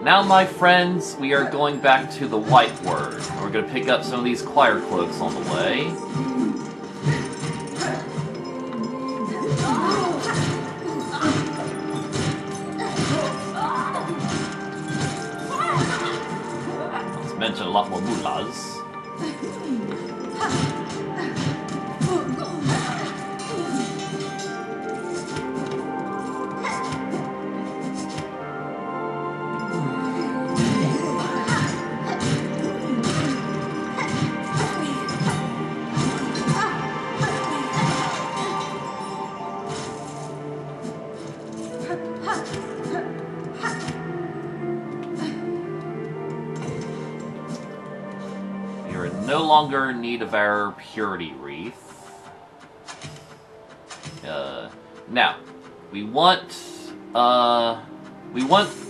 Now, my friends, we are going back to the White Word. We're going to pick up some of these choir cloaks on the way. Not to mention a lot more mullahs. No longer in need of our purity wreath. Now, we want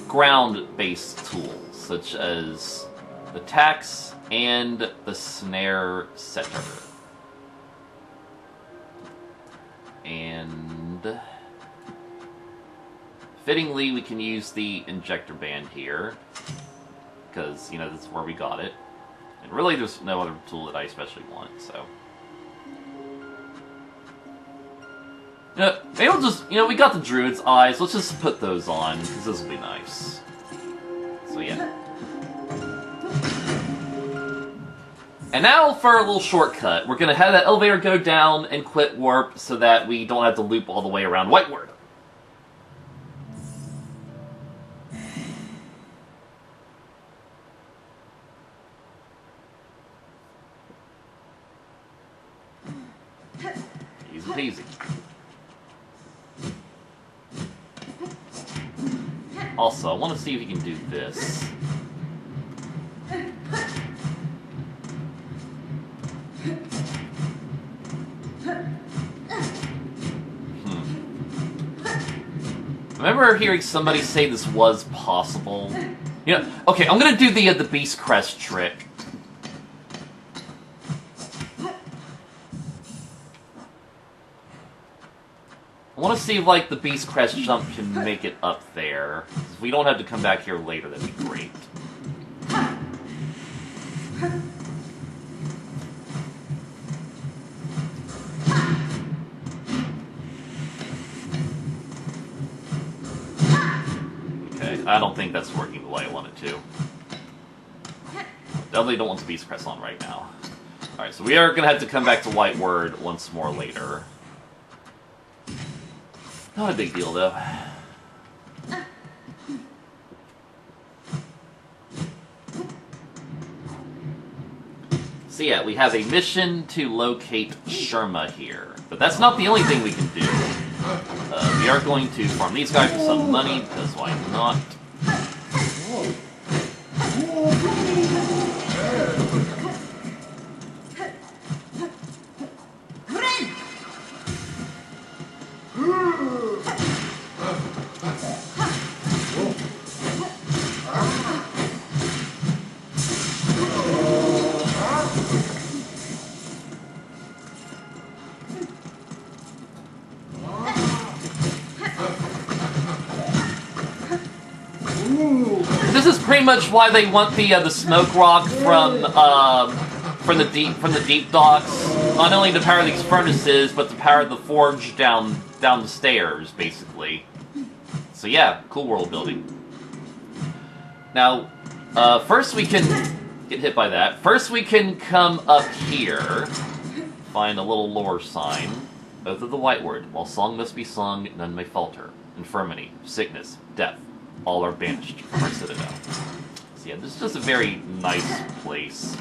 ground-based tools such as the tax and the snare setter. And fittingly, we can use the injector band here because, you know, that's where we got it. And really, there's no other tool that I especially want, so. Maybe we'll just, we got the Druid's eyes, let's just put those on, because this will be nice. So, yeah. And now for a little shortcut. We're gonna have that elevator go down and quit warp so that we don't have to loop all the way around White Word. Easy peasy. Also, I want to see if you can do this. I remember hearing somebody say this was possible. Okay, I'm gonna do the Beast Crest trick. I want to see if, like, the Beast Crest jump can make it up there. If we don't have to come back here later, that'd be great. Okay, I don't think that's working the way I want it to. Definitely don't want the Beast Crest on right now. Alright, so we are going to have to come back to White Word once more later. Not a big deal, though. So yeah, we have a mission to locate Sherma here. But that's not the only thing we can do. We are going to farm these guys for some money, because why not? This is pretty much why they want the smoke rock from the deep docks. Not only to power these furnaces, but to power the forge down the stairs, basically. So yeah, cool world building. Now, first we can get hit by that. First we can come up here, find a little lore sign. Both of the White Word. While song must be sung, none may falter. Infirmity, sickness, death, all are banished from our citadel. So yeah, this is just a very nice place.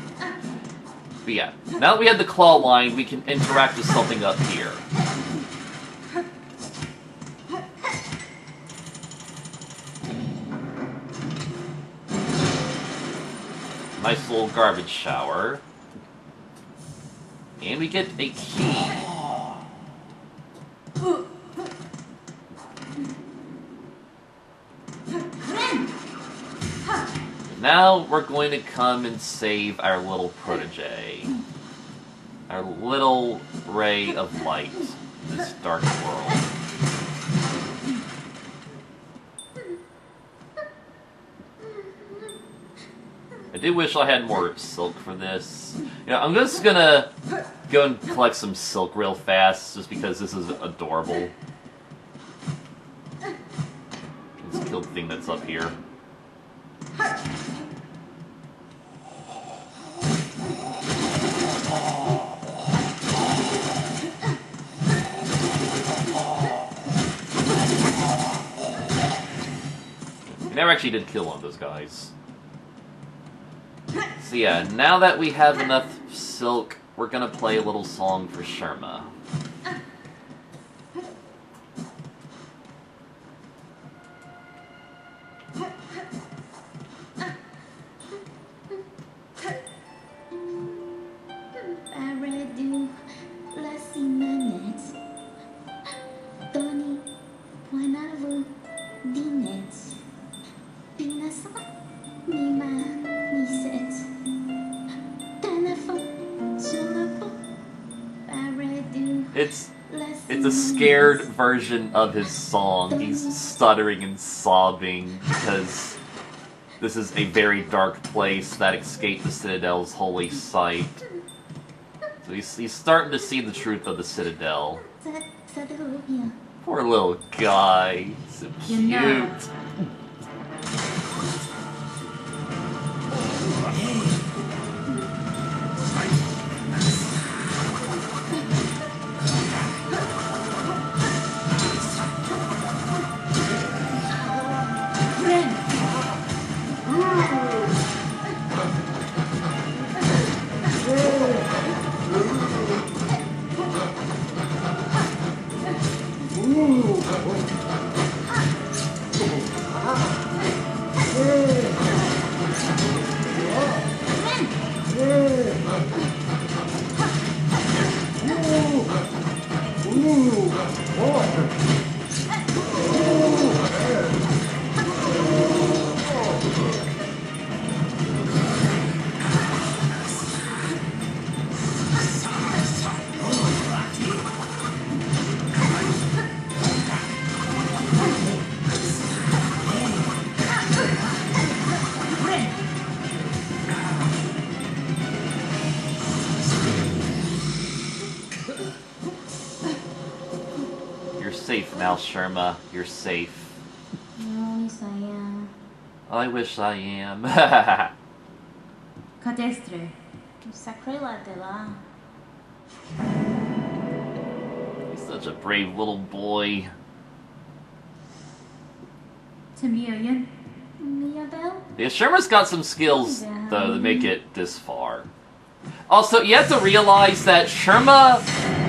But yeah, now that we have the claw line, we can interact with something up here. Nice little garbage shower. And we get a key. Now we're going to come and save our little protege. Our little ray of light in this dark world. I do wish I had more silk for this. You know, I'm just gonna go and collect some silk real fast, just because this is adorable. Let's kill the thing that's up here. We never actually did kill one of those guys. So yeah, now that we have enough silk, we're gonna play a little song for Sherma. It's a scared version of his song. He's stuttering and sobbing because this is a very dark place that escaped the Citadel's holy sight. So he's starting to see the truth of the Citadel. Poor little guy. So cute. You're safe now, Sherma. You're safe. No, yes, I am. I wish I am. Cadestre. Sacrela. He's such a brave little boy. Tamiyan. Yeah, Sherma's got some skills, though, to make it this far. Also, you have to realize that Sherma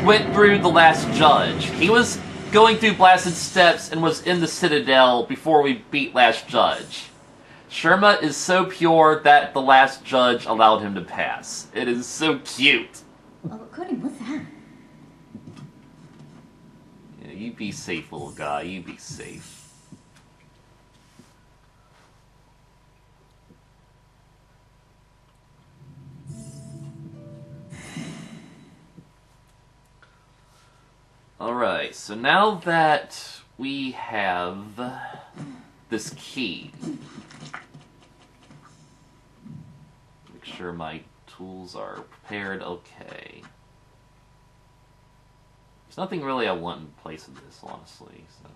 went through the last judge. He was going through Blasted Steps and was in the Citadel before we beat last judge. Sherma is so pure that the last judge allowed him to pass. It is so cute. Oh, Cody, what's that? Yeah, you be safe, little guy. You be safe. Alright, so now that we have this key, make sure my tools are prepared okay. There's nothing really I want in place of this, honestly, so.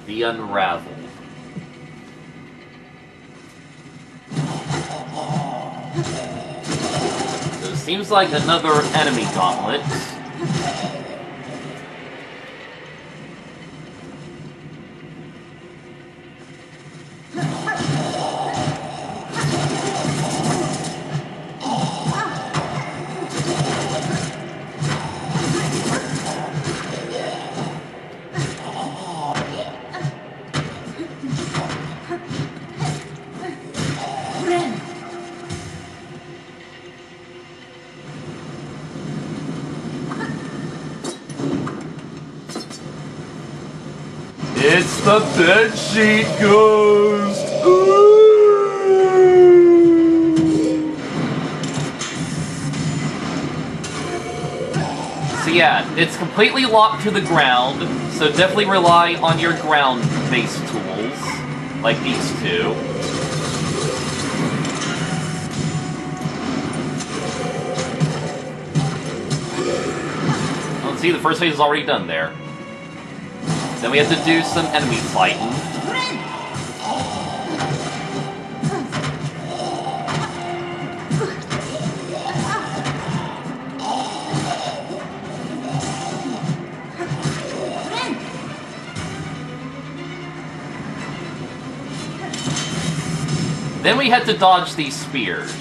The Unraveled. So it seems like another enemy gauntlet. It's the Bedsheet Ghost! Ooh. So yeah, it's completely locked to the ground, so definitely rely on your ground-based tools, like these two. Let's see, the first phase is already done there. Then we have to do some enemy fighting. Then we had to dodge these spears.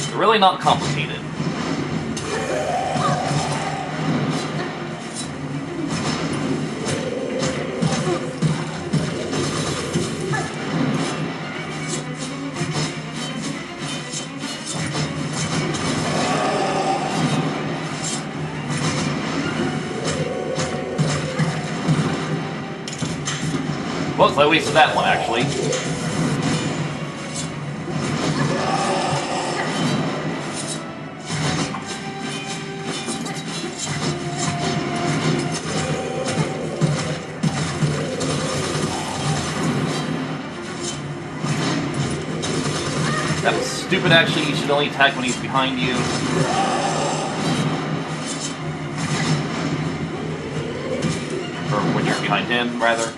They're really not complicated. Well, so I wasted that one, actually. That was stupid, actually. You should only attack when he's behind you. Or when you're behind him, rather.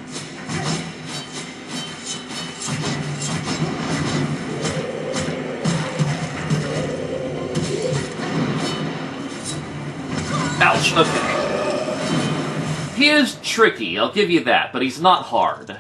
Ouch, okay. He is tricky, I'll give you that, but he's not hard.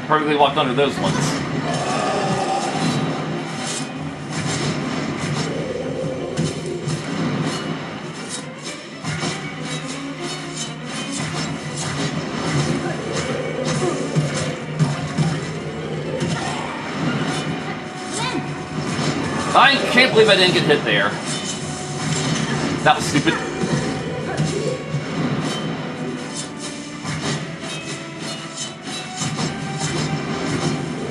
perfectly walked under those ones. I can't believe I didn't get hit there. That was stupid.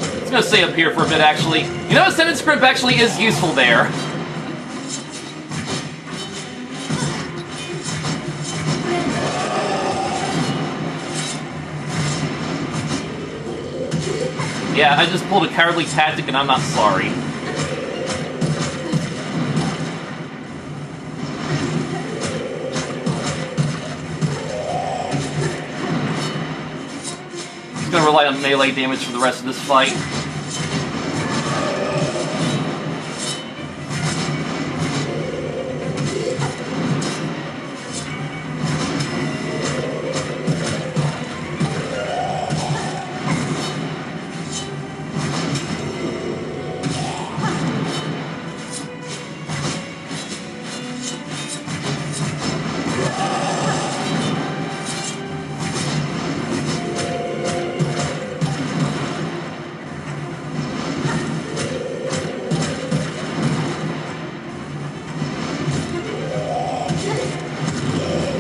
I was gonna stay up here for a bit, actually. You know, a sentence script actually is useful there. Yeah, I just pulled a cowardly tactic and I'm not sorry. Gonna rely on melee damage for the rest of this fight.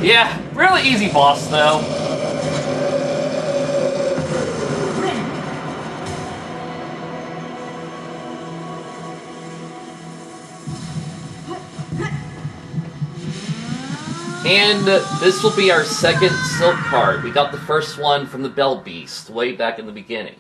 Yeah, really easy boss, though. And this will be our second Silk card. We got the first one from the Bell Beast, way back in the beginning.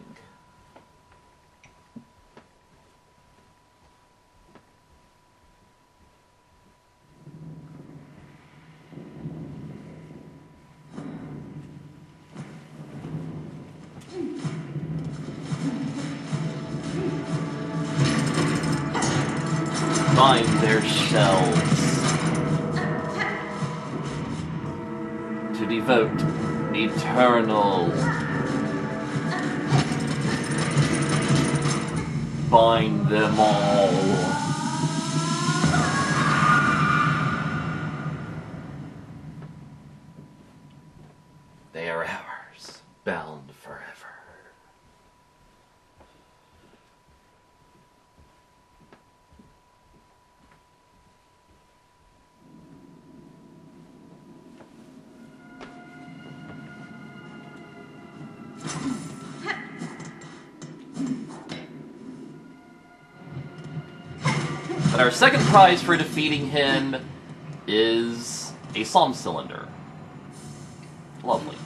Find their shells. To devote eternal. Bind them all. They are ours, bound forever. But our second prize for defeating him is a psalm cylinder. Lovely.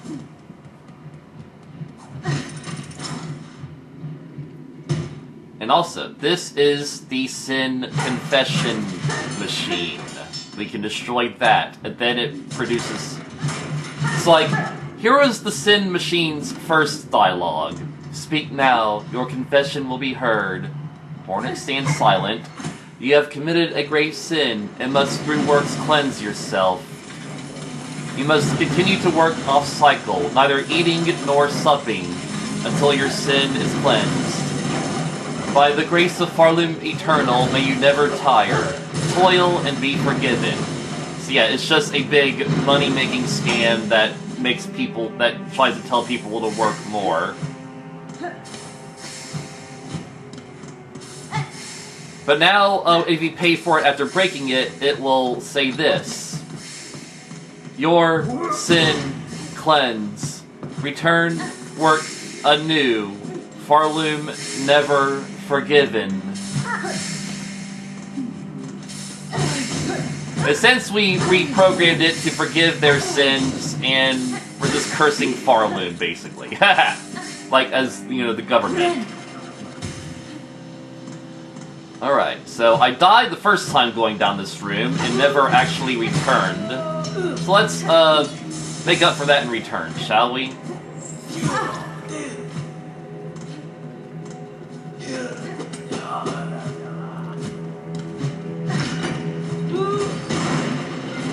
And also, this is the Sin Confession Machine. We can destroy that, and then it produces... It's like, here is the Sin Machine's first dialogue. Speak now, your confession will be heard. Hornet stands silent. You have committed a great sin, and must through works cleanse yourself. You must continue to work off-cycle, neither eating nor supping, until your sin is cleansed. By the grace of Farlum Eternal, may you never tire. Toil and be forgiven. So yeah, it's just a big money-making scam that makes people, that tries to tell people to work more. But now, if you pay for it after breaking it, it will say this. Your sin cleanse. Return, work anew. Farlum never forgiven. And since we reprogrammed it to forgive their sins, and we're just cursing Farlum, basically. Like, as, you know, the government. Alright, so I died the first time going down this room, and never actually returned. So let's, make up for that in return, shall we?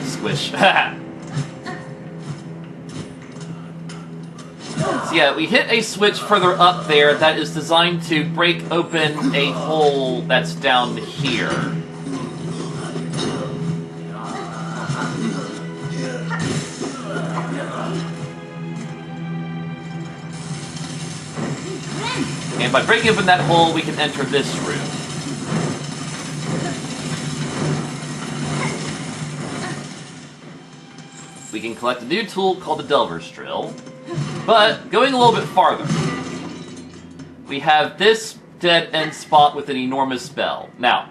Squish. So yeah, we hit a switch further up there that is designed to break open a hole that's down here. And by breaking open that hole, we can enter this room. We can collect a new tool called the Delver's Drill. But, going a little bit farther, we have this dead-end spot with an enormous bell. Now,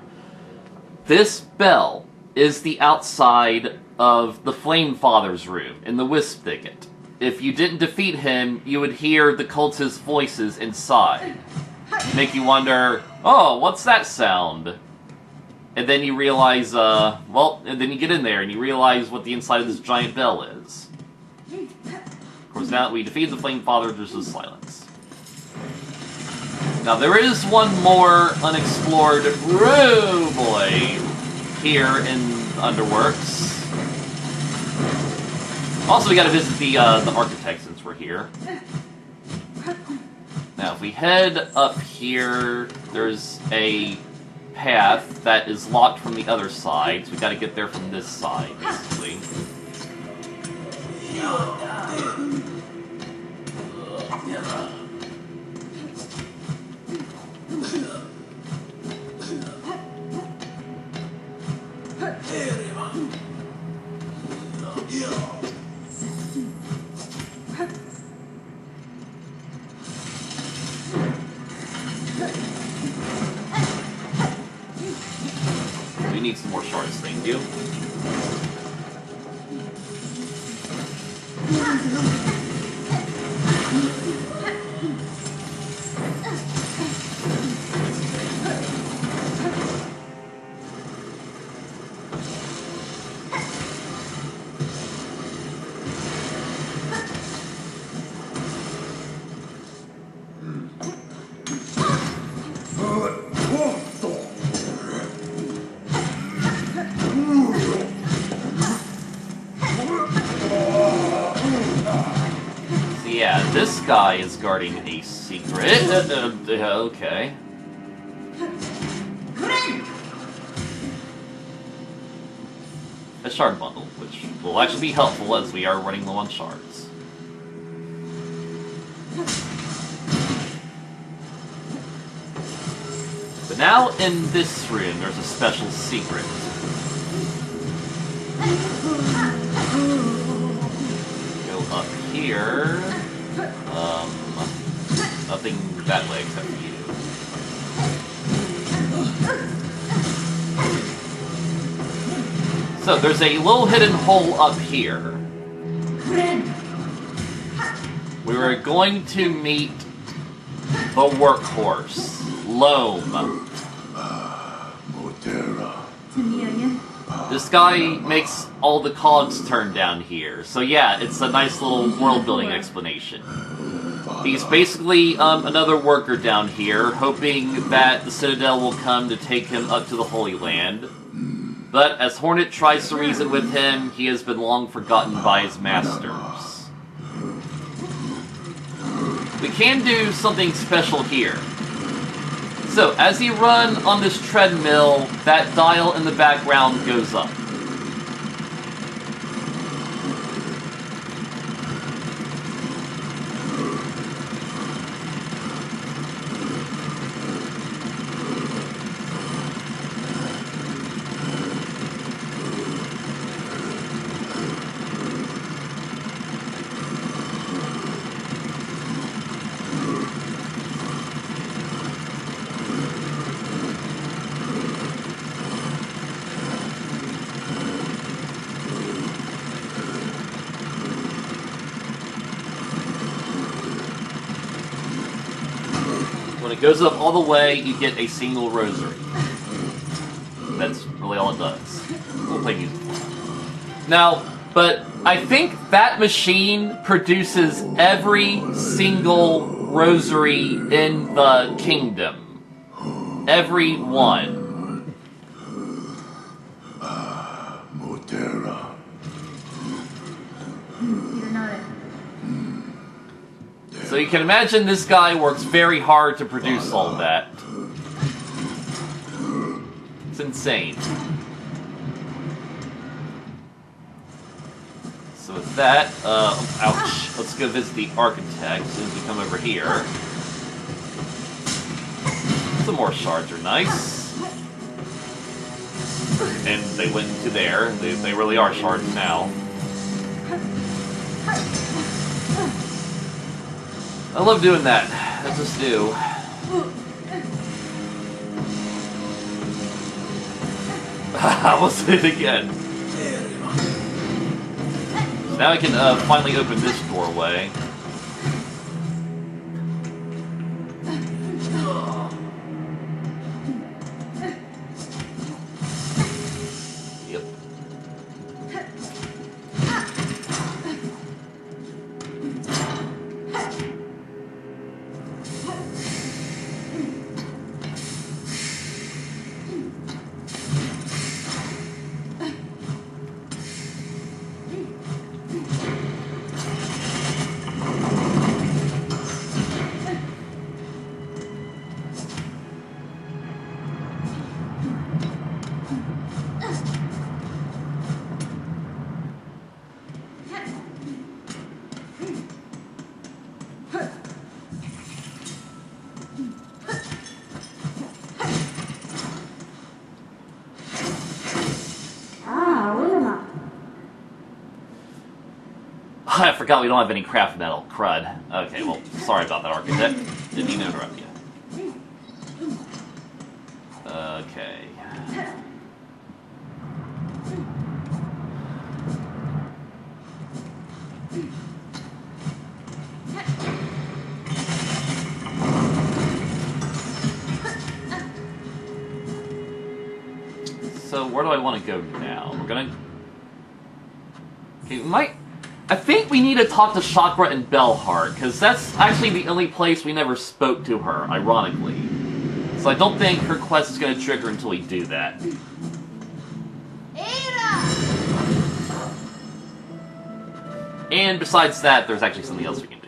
this bell is the outside of the Flame Father's room in the Wisp Thicket. If you didn't defeat him, you would hear the cultist voices inside. Make you wonder, oh, what's that sound? And then you realize, and then you get in there and you realize what the inside of this giant bell is. Of course, now that we defeated the Flame Father, there's just silence. Now, there is one more unexplored boy here in Underworks. Also, we gotta visit the architect since we're here. Now, if we head up here, there's a path that is locked from the other side, so we gotta get there from this side, basically. We need some more shards, thank you. Yeah, this guy is guarding a secret. Okay. A shard bundle, which will actually be helpful as we are running low on shards. But now in this room, there's a special secret. Go up here. Nothing that way except for you. So, there's a little hidden hole up here. We were going to meet the workhorse, Loam. This guy makes all the cogs turn down here. So yeah, it's a nice little world-building explanation. He's basically another worker down here, hoping that the Citadel will come to take him up to the Holy Land. But as Hornet tries to reason with him, he has been long forgotten by his masters. We can do something special here. So, as you run on this treadmill, that dial in the background goes up. When it goes up all the way, you get a single rosary. That's really all it does. We'll play music for it. Now, but I think that machine produces every single rosary in the kingdom. Every one. So you can imagine this guy works very hard to produce all that. It's insane. So with that, ouch, let's go visit the architect as soon as we come over here. Some more shards are nice. And they went into there. They really are shards now. I love doing that. I just do. I will say it again. So now I can finally open this doorway. Yep. I forgot we don't have any craft metal. Crud. Okay, well, sorry about that, architect. Didn't mean to interrupt you. Okay. So, where do I want to go now? We're gonna... Okay, we might... I think we need to talk to Chakra and Bellheart, because that's actually the only place we never spoke to her, ironically. So I don't think her quest is going to trigger until we do that. And besides that, there's actually something else we can do.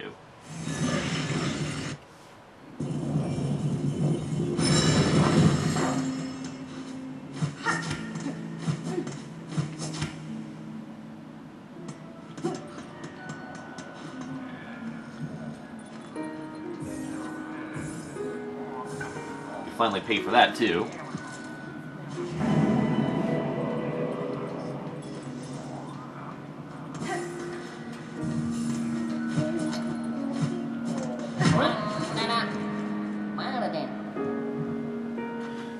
Finally pay for that too.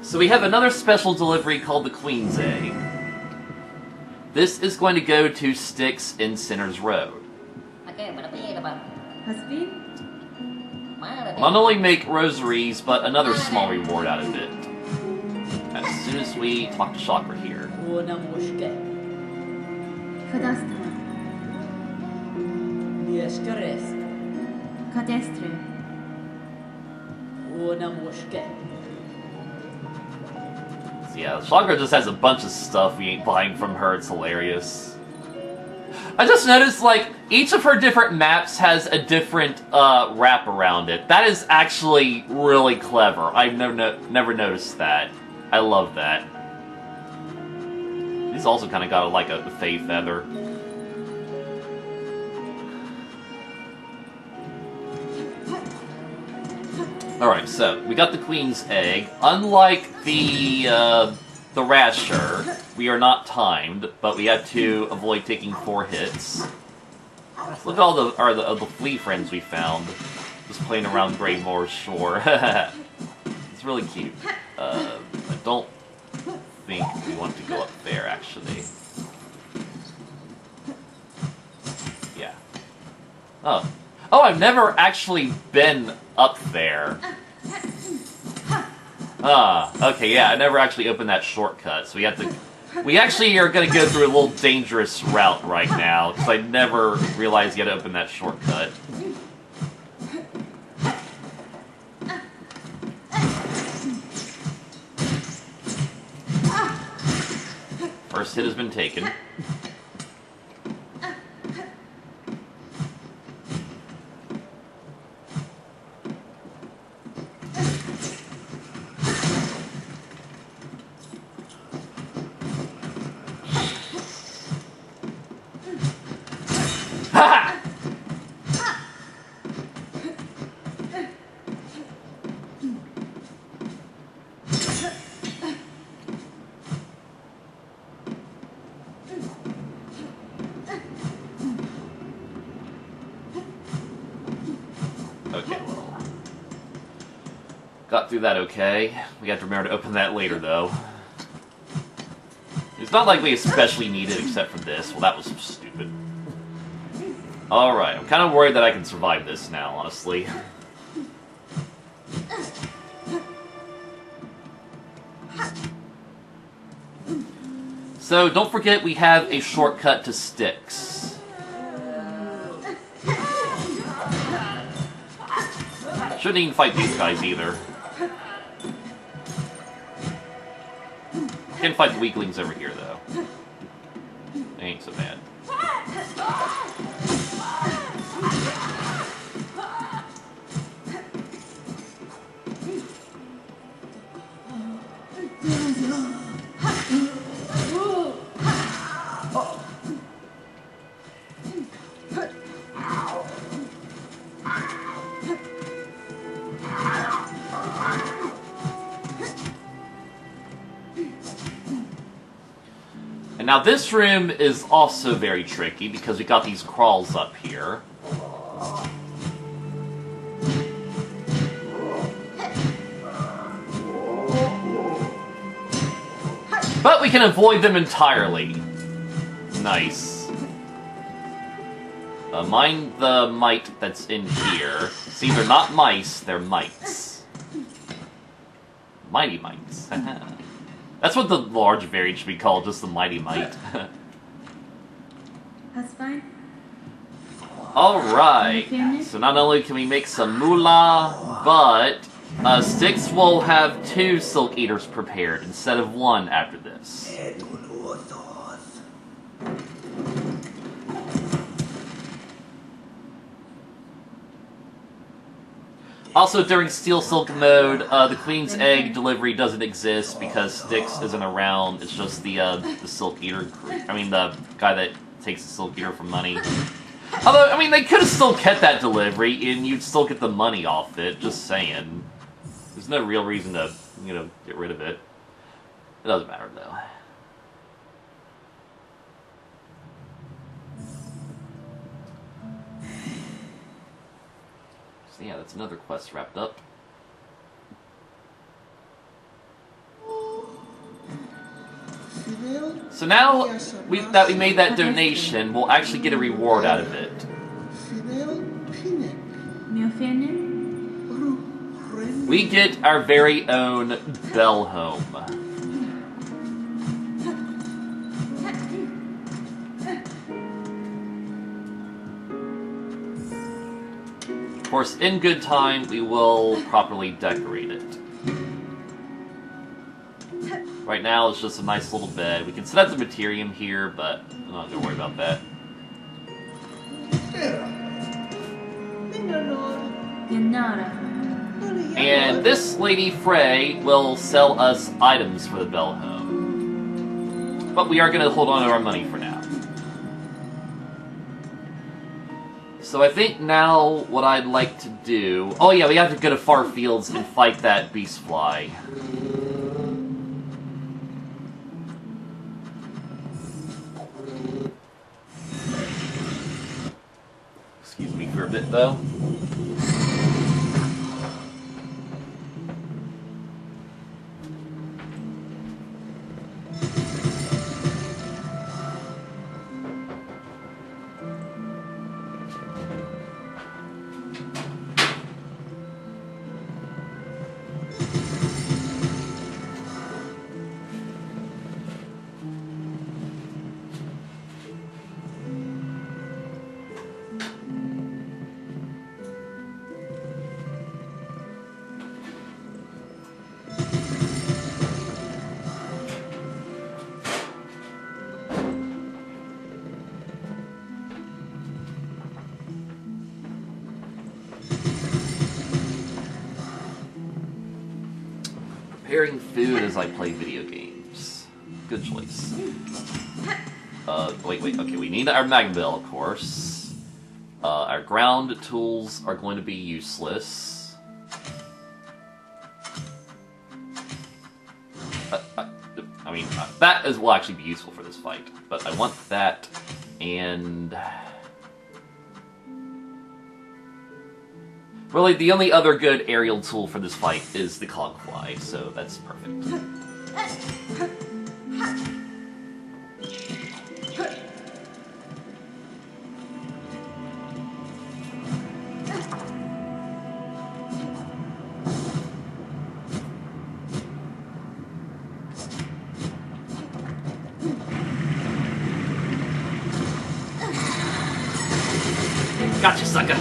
So we have another special delivery called the Queen's Egg. This is going to go to Styx in Sinner's Road. Not only make rosaries, but another small reward out of it. As soon as we talk to Chakra here. So yeah, Chakra just has a bunch of stuff we ain't buying from her, it's hilarious. I just noticed, like, each of her different maps has a different wrap around it. That is actually really clever. I've never noticed that. I love that. He's also kind of got like a Fae feather. Alright, so we got the Queen's Egg. Unlike the Rasher, we are not timed, but we had to avoid taking 4 hits. Look at all the flea friends we found, just playing around Greymoor's shore. It's really cute. I don't think we want to go up there, actually. Yeah. Oh. Oh, I've never actually been up there. Okay, yeah, I never actually opened that shortcut, so we have to... We actually are going to go through a little dangerous route right now, because I never realized you had to open that shortcut. First hit has been taken. got through that okay. We have to remember to open that later, though. It's not like we especially need it except for this. Well, that was stupid. Alright, I'm kind of worried that I can survive this now, honestly. So, don't forget we have a shortcut to Styx. Shouldn't even fight these guys either. Can't fight the weaklings over here, though. They ain't so bad. Now this room is also very tricky because we got these crawls up here. But we can avoid them entirely. Nice. Mind the mite that's in here. See, they're not mice, they're mites. Mighty mites. That's what the large variant should be called, just the Mighty Mite. That's fine. Alright, so not only can we make some moolah, but Styx will have 2 Silk Eaters prepared instead of 1 after this. Also, during Steel Silk mode, the Queen's Egg delivery doesn't exist because Styx isn't around. It's just the Silk Eater. I mean, the guy that takes the Silk Eater for money. Although, I mean, they could have still kept that delivery, and you'd still get the money off it. Just saying. There's no real reason to, you know, get rid of it. It doesn't matter, though. So yeah, that's another quest wrapped up. So now that we made that donation, we'll actually get a reward out of it. We get our very own Bell Home. Of course, in good time, we will properly decorate it. Right now, it's just a nice little bed. We can set up the Materium here, but I'm not going to worry about that. And this Lady Frey will sell us items for the Bell Home. But we are going to hold on to our money for now. So I think now what I'd like to do... Oh yeah, we have to go to Far Fields and fight that beast fly. Excuse me for a bit though. Preparing food as I play video games. Good choice. Wait, okay, we need our Magbill, of course. Our ground tools are going to be useless. I mean, that will actually be useful for this fight, but I want that, and... Really, the only other good aerial tool for this fight is the cogfly, so that's perfect. Gotcha, sucker!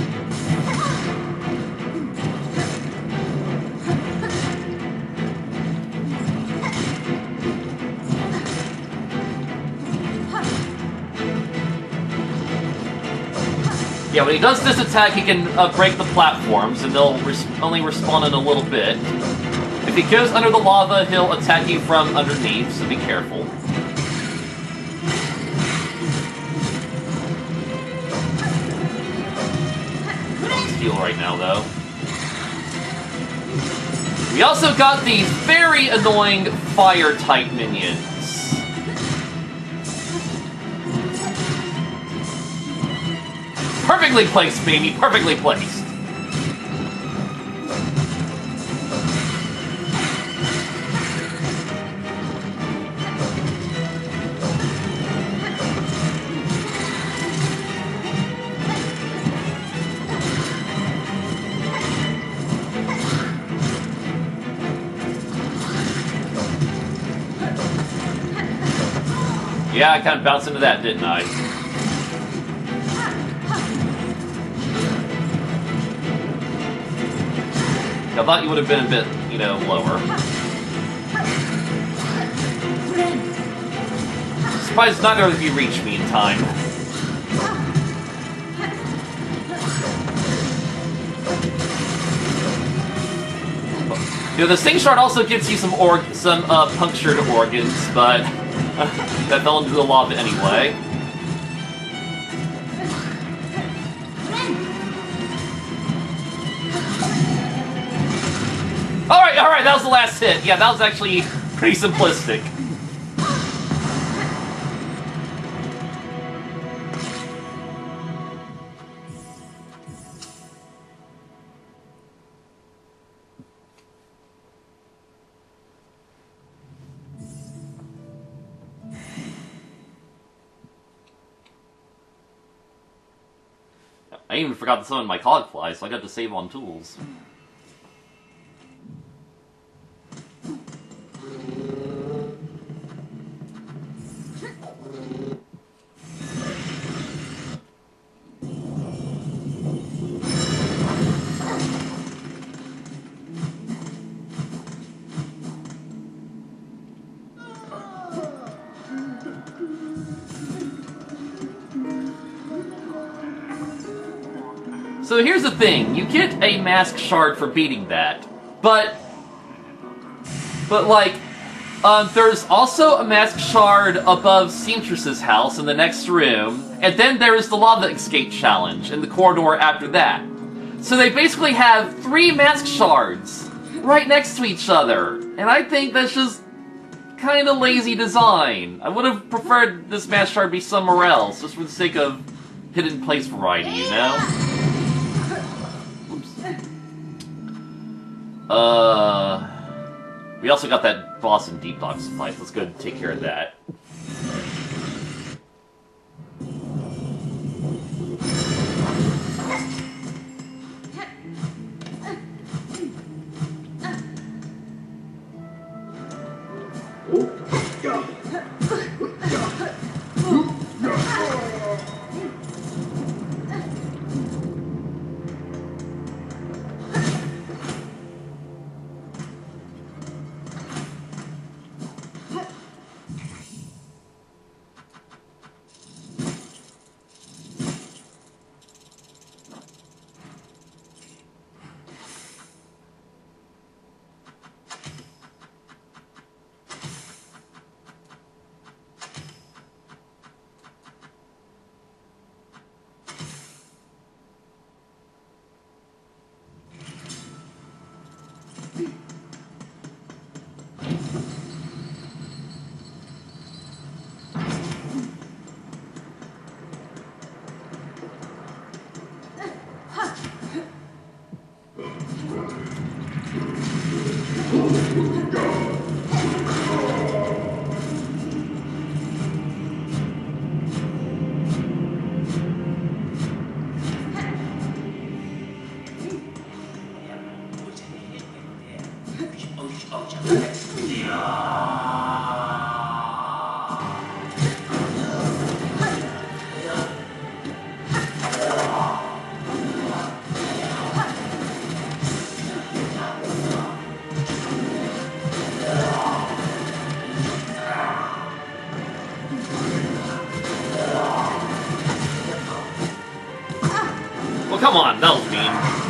Yeah, when he does this attack, he can break the platforms, and they'll only respawn in a little bit. If he goes under the lava, he'll attack you from underneath, so be careful. Heal right now, though. We also got these very annoying fire-type minions. Perfectly placed, baby! Perfectly placed! Yeah, I kind of bounced into that, didn't I? I thought you would have been a bit, you know, lower. Surprised neither of you reached me in time. You know, the Sting Shard also gives you some punctured organs, but that fell into the lava anyway. Alright, that was the last hit. Yeah, that was actually pretty simplistic. I even forgot to summon my cogfly, so I got to save on tools. So here's the thing, you get a mask shard for beating that, but like, there's also a mask shard above Seamstress's house in the next room, and then there is the lava escape challenge in the corridor after that. So they basically have 3 mask shards right next to each other, and I think that's just kind of lazy design. I would have preferred this mask shard be somewhere else, just for the sake of hidden place variety, you know? We also got that boss in Deep Dogs fight. Let's go take care of that. come on, that was mean.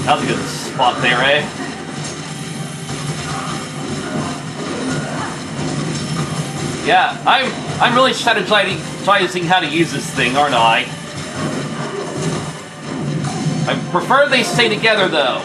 That was a good spot there, eh? Yeah, I'm really strategizing how to use this thing, aren't I? I prefer they stay together, though.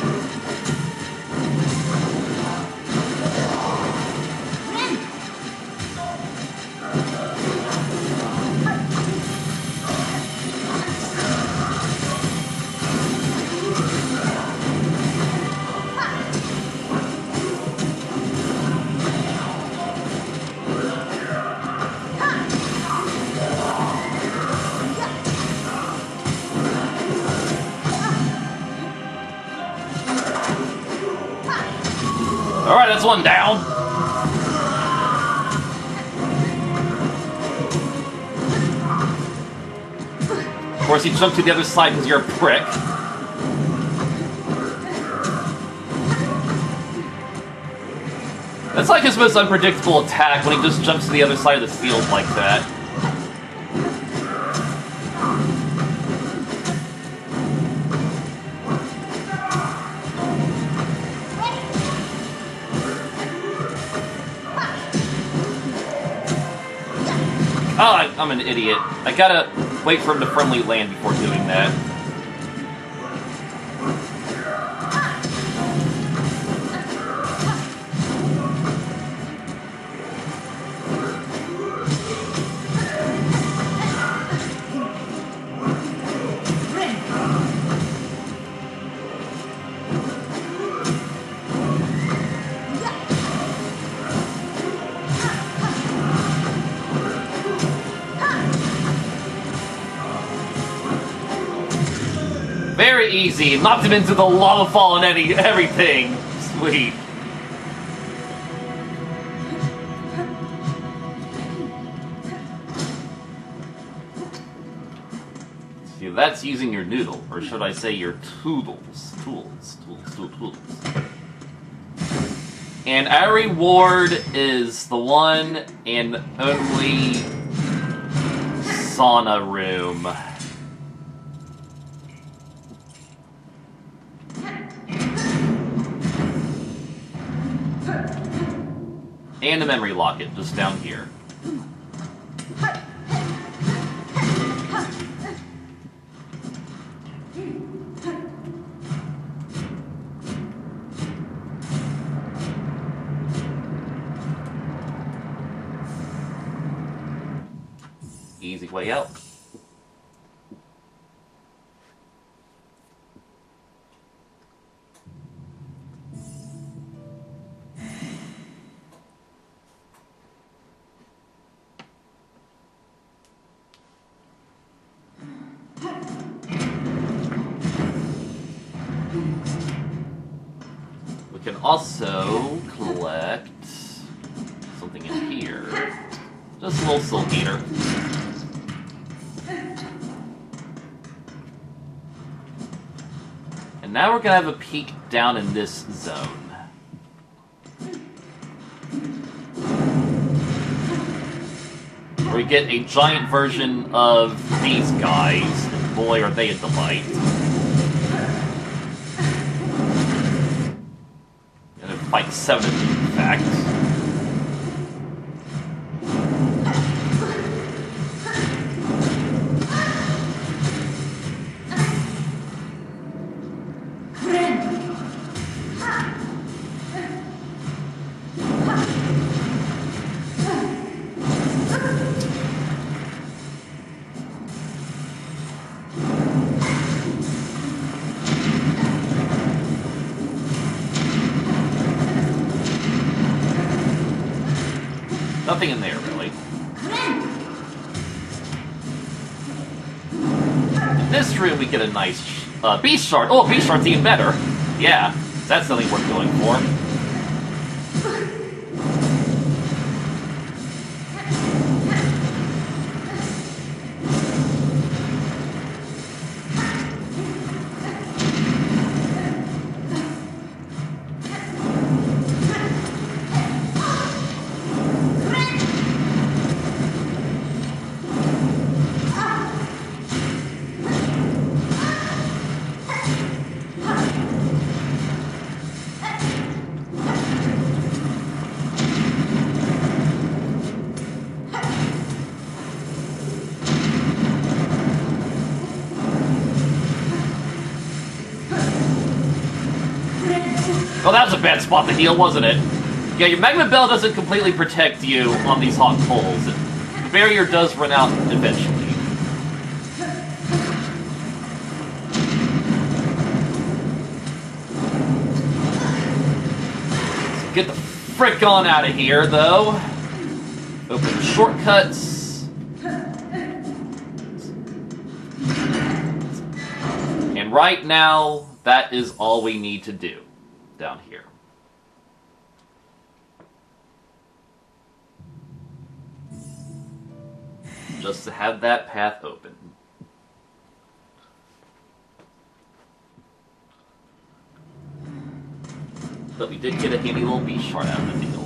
Alright, that's one down. Of course, he jumped to the other side because you're a prick. That's like his most unpredictable attack, when he just jumps to the other side of the field like that. Oh, I'm an idiot. I gotta wait for him to firmly land before doing that. Very easy. Knocked him into the lava fall and everything. Sweet. See, that's using your noodle, or should I say your tools. Tools. And our reward is the one and only sauna room. And a memory locket, just down here. Easy way out. We can also collect something in here. Just a little silk eater. And now we're gonna have a peek down in this zone. Where we get a giant version of these guys, and boy are they a delight. Fight 7 of them, in fact. nothing in there, really. In this room, we get a nice beast shard. Oh, beast shard's even better. Yeah, that's something worth going for. Well, that was a bad spot to heal, wasn't it? Yeah, your Magma Bell doesn't completely protect you on these hot coals. The barrier does run out eventually. So get the frick on out of here, though. Open shortcuts. And right now, that is all we need to do down here. Just to have that path open. But we did get a handy little beast shard out of the deal.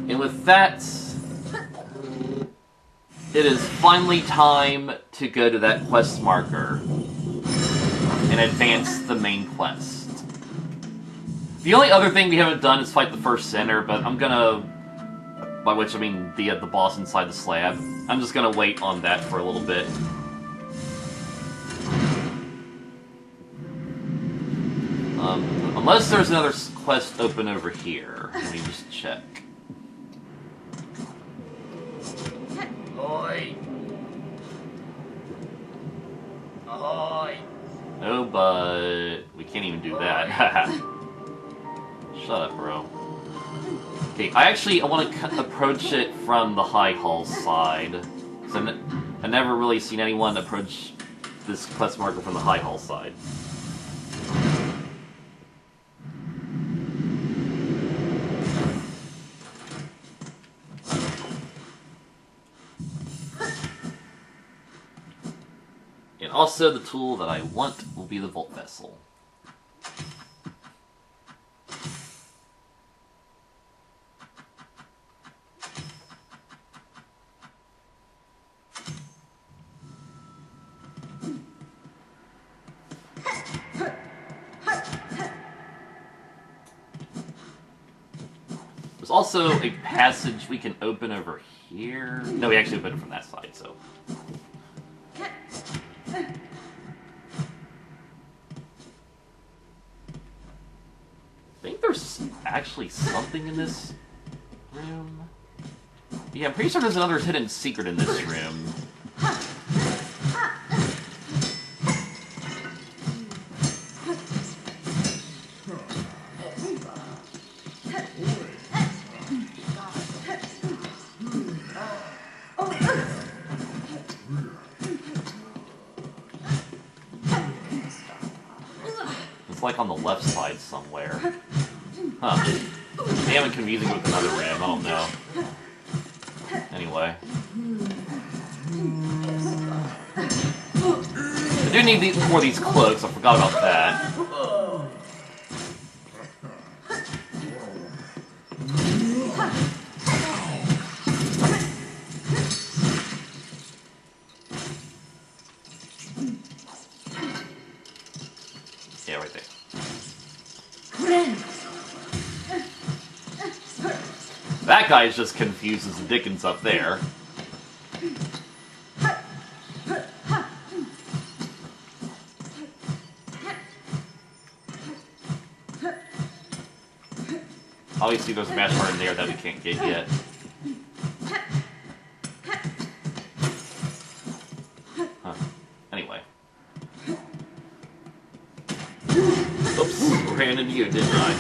And with that, it is finally time to go to that quest marker and advance the main quest. The only other thing we haven't done is fight the first center, but I'm gonna, by which I mean the boss inside the slab, I'm just gonna wait on that for a little bit. Unless there's another quest open over here. Let me just check. Ahoy! Ahoy! No, but we can't even do that. Shut up, bro. Okay, I want to approach it from the High Hall side. Because I've never really seen anyone approach this quest marker from the High Hall side. And also, the tool that I want will be the Volt Vessel. There's also a passage we can open over here. No, we actually opened it from that side, so... I think there's actually something in this room. Yeah, I'm pretty sure there's another hidden secret in this room. It's like on the left side somewhere. Huh. Damn it, confusing with another ram, I don't know. Anyway. I do need more of these cloaks, I forgot about that. Yeah, right there. That guy is just confused as the dickens up there. Obviously there's a match part in there that we can't get yet. Huh. Anyway. Oops, ran into you, didn't I?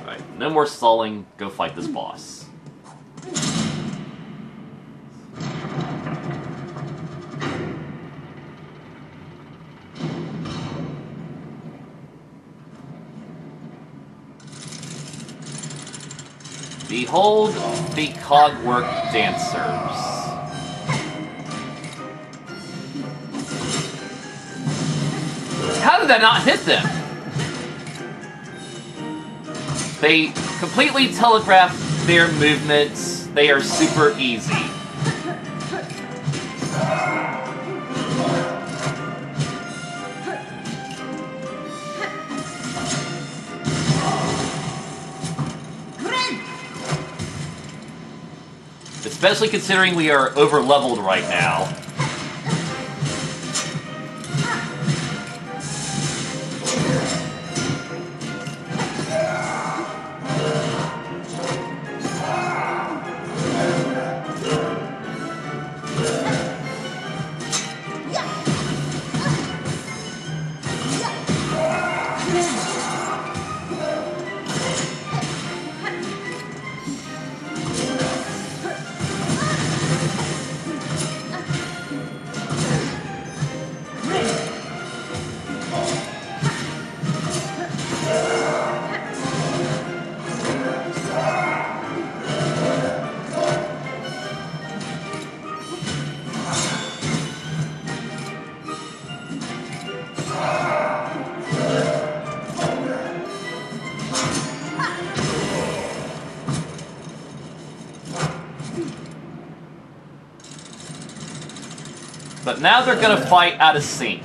Alright, no more stalling, go fight this boss. Behold the cogwork dancers. How did that not hit them? They completely telegraph their movements. They are super easy. Especially considering we are over-leveled right now. But now they're gonna fight out of sync.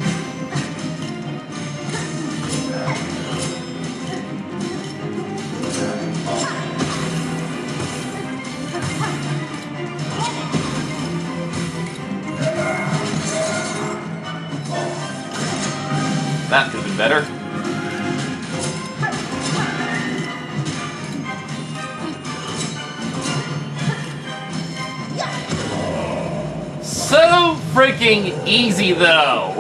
That could have been better. So freaking easy, though.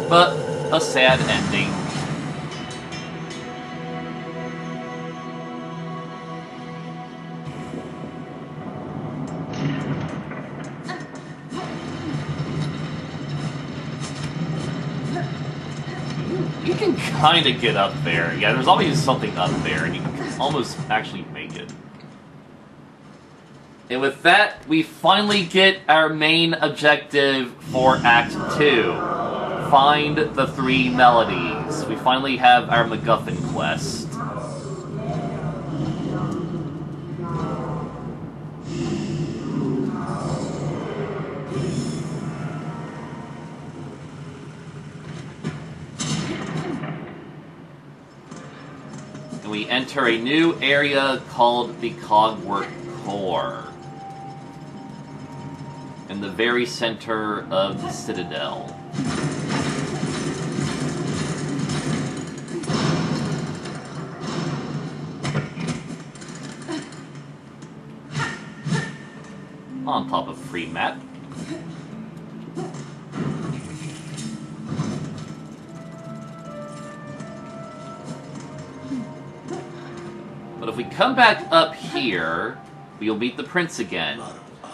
But a sad ending. You can kind of get up there. Yeah, there's always something up there, and you can almost actually make it. And with that, we finally get our main objective for Act 2. Find the 3 melodies. We finally have our MacGuffin quest. And we enter a new area called the Cogwork Core, in the very center of the Citadel. On top of free map. But if we come back up here, we'll meet the prince again.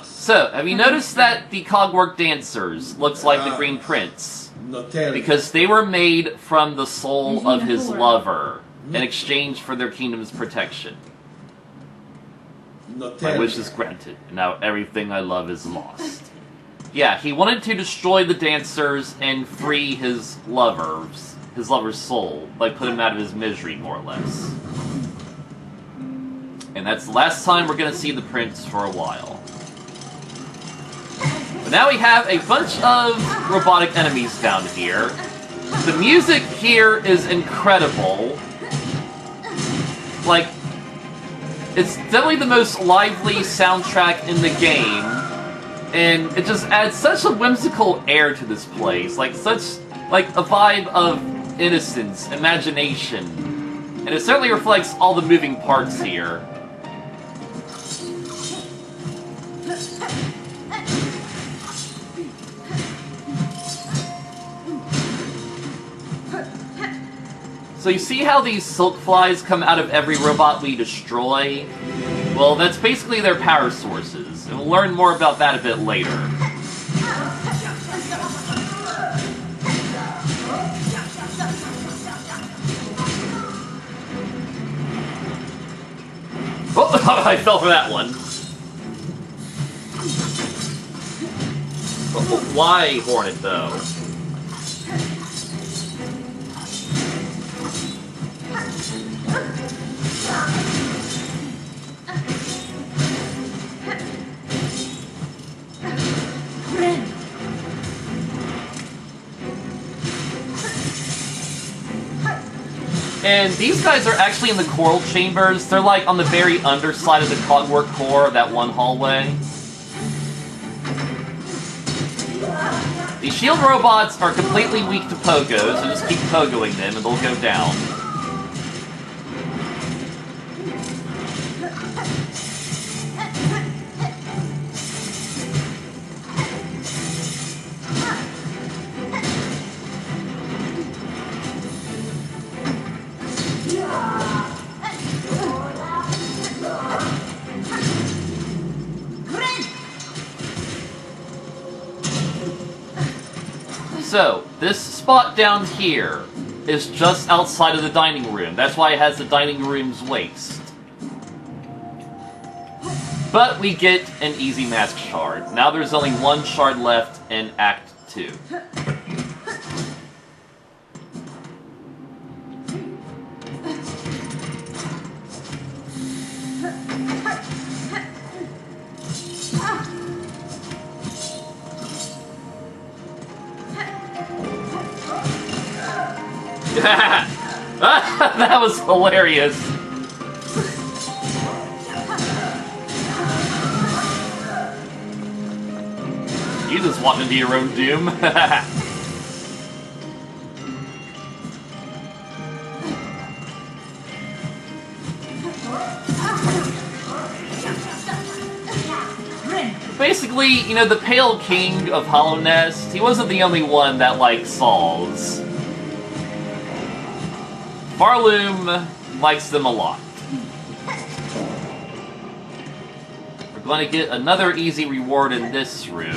So, have you noticed that the Cogwork Dancers looks like the Green Prince? Because they were made from the soul of his lover, in exchange for their kingdom's protection. My wish is granted, and now everything I love is lost. Yeah, he wanted to destroy the dancers and free his lover's soul, like put him out of his misery, more or less. And that's the last time we're gonna see the prince for a while. But now we have a bunch of robotic enemies down here. The music here is incredible. Like, it's definitely the most lively soundtrack in the game, and it just adds such a whimsical air to this place, like a vibe of innocence, imagination, and it certainly reflects all the moving parts here. So you see how these silk flies come out of every robot we destroy? Well, that's basically their power sources, and we'll learn more about that a bit later. Oh, I fell for that one. But why Hornet, though? And these guys are actually in the coral chambers. They're like on the very underside of the Cogwork Core of that one hallway. These shield robots are completely weak to pogo, so just keep pogoing them and they'll go down. So, this spot down here is just outside of the dining room. That's why it has the dining room's waist. But we get an easy mask shard. Now there's only one shard left in Act 2. That was hilarious. You just walked into your own doom. Basically, you know, the Pale King of Hollow Nest, he wasn't the only one that liked saws. Farloom likes them a lot. We're going to get another easy reward in this room.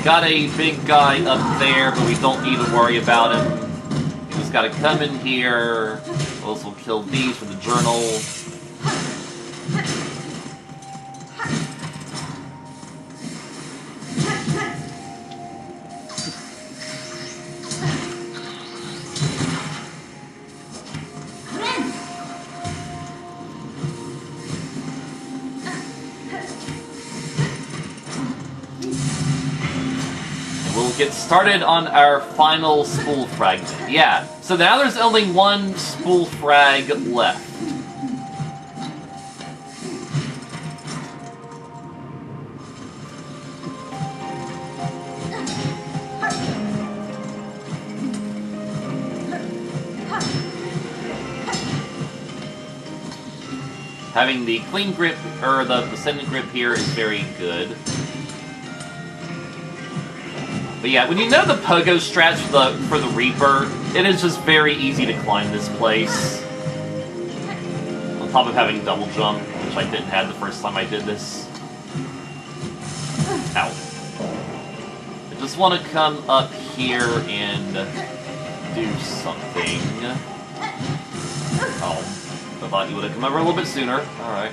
got a big guy up there, but we don't need to worry about him. We just gotta come in here. Also kill these for the journal. Get started on our final spool fragment. Yeah, so now there's only one spool frag left. Having the clean grip, or the ascendant grip here is very good. But yeah, when you know the pogo strats for the Reaper, it is just very easy to climb this place. On top of having double jump, which I didn't have the first time I did this. Ow. I just want to come up here and do something. Oh, I thought you would have come over a little bit sooner. Alright.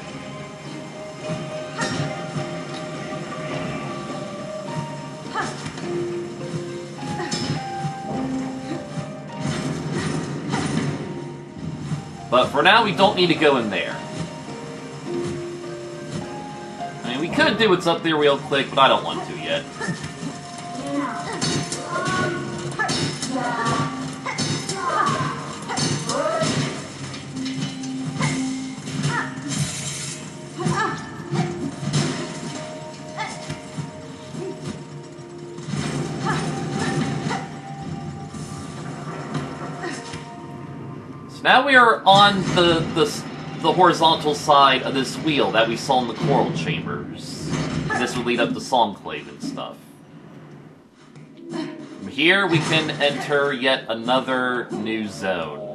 But for now, we don't need to go in there. I mean, we could do what's up there real quick, but I don't want to yet. Now we are on the horizontal side of this wheel that we saw in the coral chambers. This would lead up to Songclave and stuff. From here we can enter yet another new zone.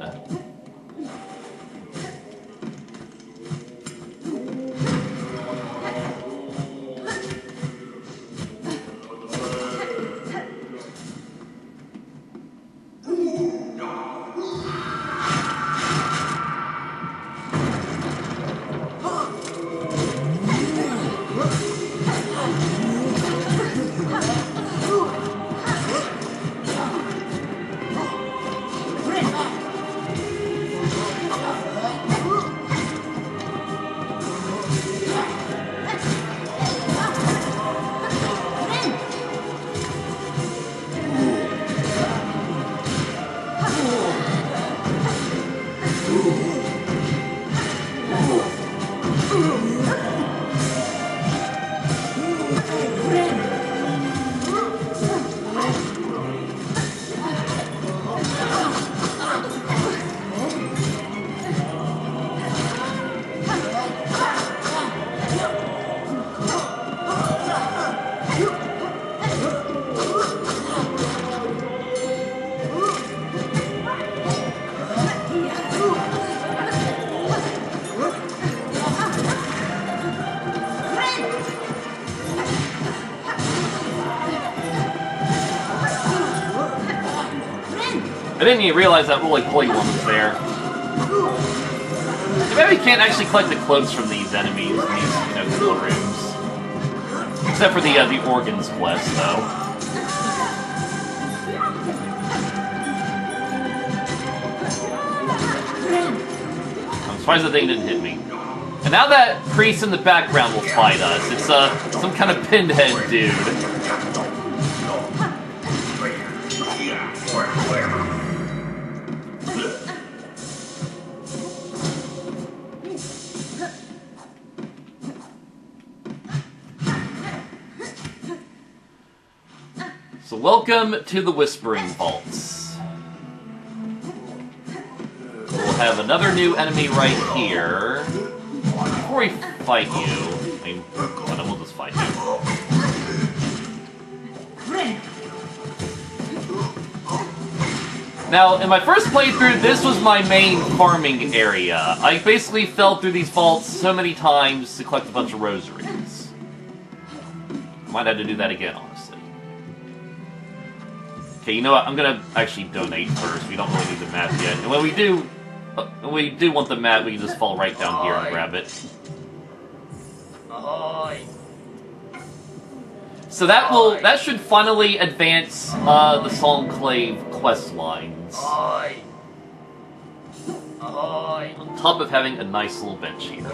I didn't even realize that roly-poly one was there. Maybe we can't actually collect the cloaks from these enemies in these, cool rooms. Except for the organs quest, though. I'm surprised the thing didn't hit me. And now that priest in the background will fight us. It's some kind of pinhead dude. So welcome to the Whispering Vaults. We'll have another new enemy right here. Before we fight you, we'll just fight you. Now, in my first playthrough, this was my main farming area. I basically fell through these vaults so many times to collect a bunch of rosaries. Might have to do that again, honestly. Okay, you know what? I'm gonna actually donate first. We don't really need the map yet. And when we do want the map, we can just fall right down here and grab it. So that should finally advance the Songclave quest lines. On top of having a nice little bench here.